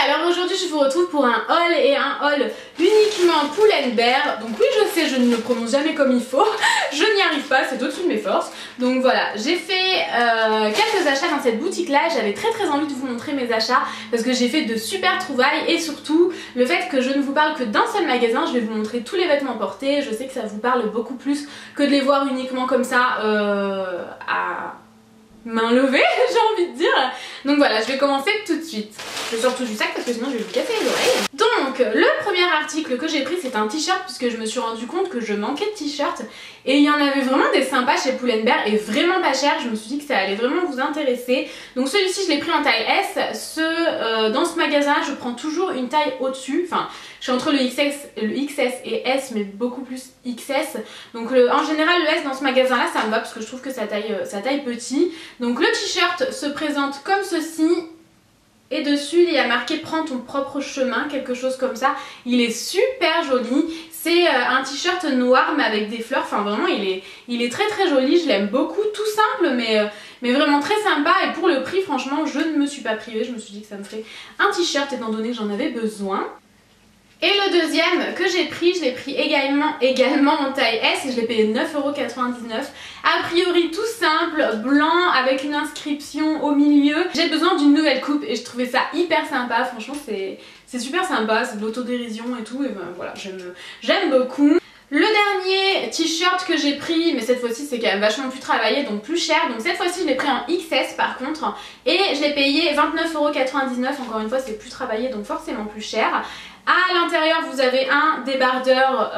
alors aujourd'hui je vous retrouve pour un haul et un haul uniquement Pull&Bear. Donc oui, je sais, je ne le prononce jamais comme il faut, je n'y arrive pas, c'est au-dessus de mes forces. Donc voilà, j'ai fait quelques achats dans cette boutique là. J'avais très envie de vous montrer mes achats parce que j'ai fait de super trouvailles, et surtout le fait que je ne vous parle que d'un seul magasin. Je vais vous montrer tous les vêtements portés. Je sais que ça vous parle beaucoup plus que de les voir uniquement comme ça à main levée, j'ai envie de dire. Donc voilà, je vais commencer tout de suite. Je sors tout du sac parce que sinon je vais vous casser les oreilles. Donc le premier article que j'ai pris, c'est un t-shirt, puisque je me suis rendu compte que je manquais de t-shirts et il y en avait vraiment des sympas chez Pull&Bear et vraiment pas cher. Je me suis dit que ça allait vraiment vous intéresser. Donc celui-ci je l'ai pris en taille S. Dans ce magasin je prends toujours une taille au-dessus, enfin je suis entre le XS et S, mais beaucoup plus XS. Donc en général le S dans ce magasin là ça me va parce que je trouve que ça taille petit. Donc le t-shirt se présente comme ceci. Et dessus il y a marqué prends ton propre chemin, quelque chose comme ça. Il est super joli. C'est un t-shirt noir mais avec des fleurs. Enfin vraiment il est très joli. Je l'aime beaucoup. Tout simple mais vraiment très sympa. Et pour le prix, franchement je ne me suis pas privée. Je me suis dit que ça me ferait un t-shirt étant donné que j'en avais besoin. Et le deuxième que j'ai pris, je l'ai pris également en taille S et je l'ai payé 9,99 €. A priori tout simple, blanc avec une inscription au milieu. J'ai besoin d'une nouvelle coupe et je trouvais ça hyper sympa. Franchement c'est super sympa, c'est de l'autodérision et tout. Et ben voilà, j'aime beaucoup. Le dernier t-shirt que j'ai pris, mais cette fois-ci c'est quand même vachement plus travaillé, donc plus cher. Donc cette fois-ci je l'ai pris en XS par contre. Et je l'ai payé 29,99 €. Encore une fois c'est plus travaillé, donc forcément plus cher. À l'intérieur vous avez un débardeur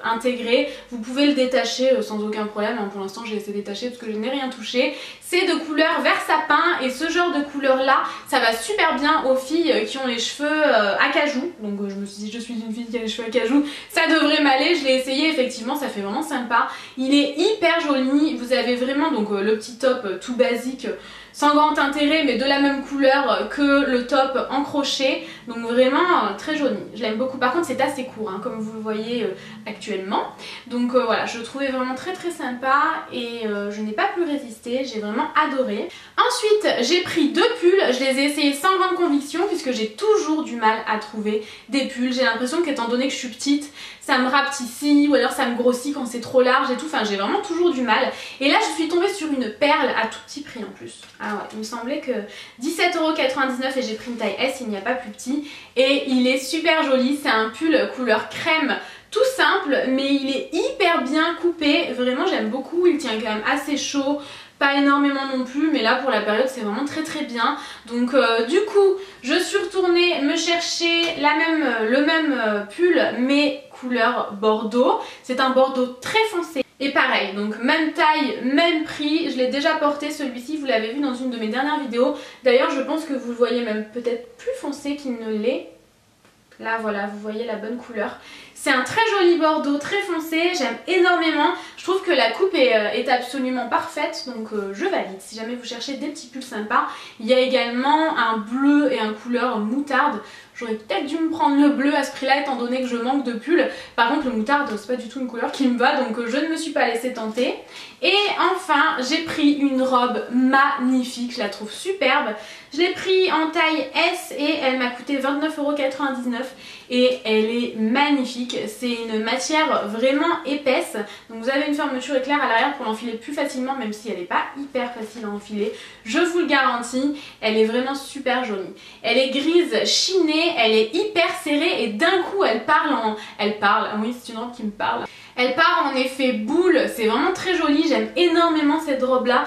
intégré, vous pouvez le détacher sans aucun problème. Pour l'instant j'ai laissé détacher parce que je n'ai rien touché. C'est de couleur vert sapin et ce genre de couleur là ça va super bien aux filles qui ont les cheveux acajou. Donc je me suis dit, je suis une fille qui a les cheveux acajou, ça devrait m'aller. Je l'ai essayé, effectivement ça fait vraiment sympa. Il est hyper joli, vous avez vraiment donc le petit top tout basique sans grand intérêt mais de la même couleur que le top en crochet. Donc vraiment très joli, je l'aime beaucoup. Par contre c'est assez court hein, comme vous le voyez actuellement. Donc voilà, je le trouvais vraiment très sympa et je n'ai pas pu résister, j'ai vraiment adoré. Ensuite j'ai pris deux pulls, je les ai essayés sans grande conviction puisque j'ai toujours du mal à trouver des pulls. J'ai l'impression qu'étant donné que je suis petite, ça me rapetissit ou alors ça me grossit quand c'est trop large et tout. Enfin j'ai vraiment toujours du mal. Et là je suis tombée sur une perle à tout petit prix en plus. Ah ouais, il me semblait que 17,99 € et j'ai pris une taille S, il n'y a pas plus petit. Et il est super joli, c'est un pull couleur crème tout simple mais il est hyper bien coupé. Vraiment j'aime beaucoup, il tient quand même assez chaud. Pas énormément non plus, mais là pour la période c'est vraiment très bien. Donc du coup je suis retournée me chercher le même pull mais couleur bordeaux. C'est un bordeaux très foncé. Et pareil, donc même taille, même prix, je l'ai déjà porté celui-ci, vous l'avez vu dans une de mes dernières vidéos. D'ailleurs je pense que vous le voyez même peut-être plus foncé qu'il ne l'est. Là voilà, vous voyez la bonne couleur. C'est un très joli bordeaux, très foncé, j'aime énormément. Je trouve que la coupe est absolument parfaite, donc je valide. Si jamais vous cherchez des petits pulls sympas, il y a également un bleu et un couleur moutarde. J'aurais peut-être dû me prendre le bleu à ce prix là étant donné que je manque de pulls. Par contre le moutarde c'est pas du tout une couleur qui me va, donc je ne me suis pas laissée tenter. Et enfin j'ai pris une robe magnifique, je la trouve superbe. Je l'ai pris en taille S et elle m'a coûté 29,99 € et elle est magnifique. C'est une matière vraiment épaisse, donc vous avez une fermeture éclair à l'arrière pour l'enfiler plus facilement, même si elle n'est pas hyper facile à enfiler. Je vous le garantis, elle est vraiment super jolie. Elle est grise chinée, elle est hyper serrée et d'un coup elle parle, ah oui c'est une robe qui me parle. Elle part en effet boule, c'est vraiment très joli, j'aime énormément cette robe là.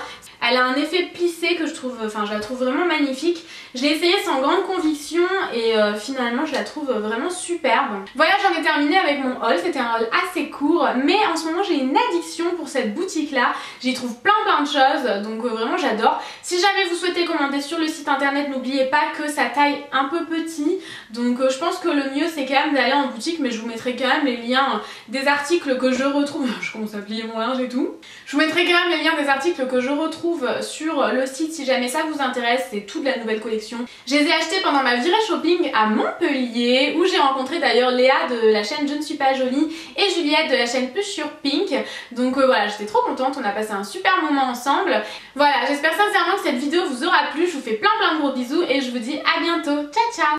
Elle a un effet plissé que je la trouve vraiment magnifique. Je l'ai essayé sans grande conviction et finalement je la trouve vraiment superbe. Voilà, j'en ai terminé avec mon haul. C'était un haul assez court, mais en ce moment j'ai une addiction pour cette boutique là. J'y trouve plein de choses, donc vraiment j'adore. Si jamais vous souhaitez commander sur le site internet, n'oubliez pas que ça taille un peu petit. Donc je pense que le mieux c'est quand même d'aller en boutique, mais je vous mettrai quand même les liens des articles que je retrouve. Je commence à plier mon linge et tout. Je vous mettrai quand même les liens des articles que je retrouve sur le site si jamais ça vous intéresse. C'est toute la nouvelle collection. Je les ai achetés pendant ma virée shopping à Montpellier où j'ai rencontré d'ailleurs Léa de la chaîne Je ne suis pas jolie et Juliette de la chaîne Push sur Pink. Donc voilà, j'étais trop contente, on a passé un super moment ensemble. Voilà, j'espère sincèrement que cette vidéo vous aura plu. Je vous fais plein de gros bisous et je vous dis à bientôt. Ciao ciao.